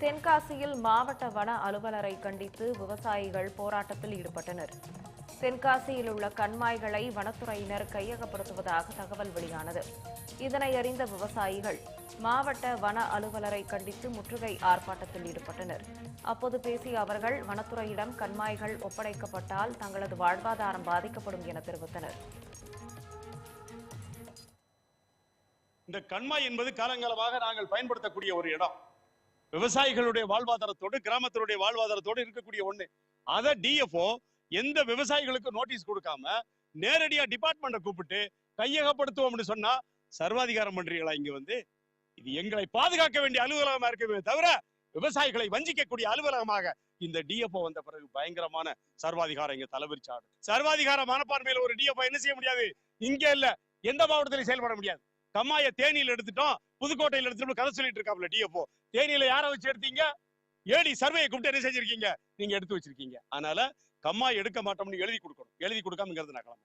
தென்காசியில் மாவட்ட வன அலுவலரை கண்டித்து விவசாயிகள் போராட்டத்தில் ஈடுபட்டனர். தென்காசியில் உள்ள கண்மாய்களை வனத்துறையினர் கையகப்படுத்துவதாக தகவல் வெளியானது. இதனை அறிந்த விவசாயிகள் மாவட்ட வன அலுவலரை கண்டித்து முற்றுகை ஆர்ப்பாட்டத்தில் ஈடுபட்டனர். அப்போது பேசிய அவர்கள், வனத்துறையிடம் கண்மாய்கள் ஒப்படைக்கப்பட்டால் தங்களது வாழ்வாதாரம் பாதிக்கப்படும் என தெரிவித்தனர். இந்த கண்மாய் என்பது காலங்காலமாக நாங்கள் பயன்படுத்தக்கூடிய ஒரு இடம். விவசாயிகளுடைய வாழ்வாதாரத்தோடு கிராமத்தினுடைய வாழ்வாதாரத்தோடு இருக்கக்கூடிய ஒண்ணு. அதை டிஎஃப்ஓ எந்த விவசாயிகளுக்கு நோட்டீஸ் கொடுக்காம நேரடியா டிபார்ட்மெண்ட்டை கூப்பிட்டு கையகப்படுத்துவோம்னு சொன்னா சர்வாதிகாரம் பண்றீங்களா? இங்க வந்து இது எங்களை பாதுகாக்க வேண்டிய அலுவலகமா இருக்கவே தவிர விவசாயிகளை வஞ்சிக்கக்கூடிய அலுவலகமாக இந்த டிஎஃப்ஓ வந்த பிறகு பயங்கரமான சர்வாதிகாரம் இங்க தலைவிரிச்சாடு. சர்வாதிகார மனப்பான்மையில ஒரு டிஎஃப்ஓ என்ன செய்ய முடியாது? இங்க இல்ல, எந்த மாவட்டத்திலையும் செயல்பட முடியாது. கம்மாய தேனியில் எடுத்துட்டோம், புதுக்கோட்டையில் எடுத்துட்டு கதை சொல்லிட்டு இருக்காப்ல டிஎஃப்ஓ. தேனியில யாரை வச்சு எடுத்தீங்க? ஏடி சர்வேயை கூப்பிட்டு என்ன செஞ்சிருக்கீங்க? நீங்க எடுத்து வச்சிருக்கீங்க. அதனால கம்மாய் எடுக்க மாட்டோம்னு எழுதி கொடுக்கணும். எழுதி கொடுக்காம இங்கிறது நான் கிளம்ப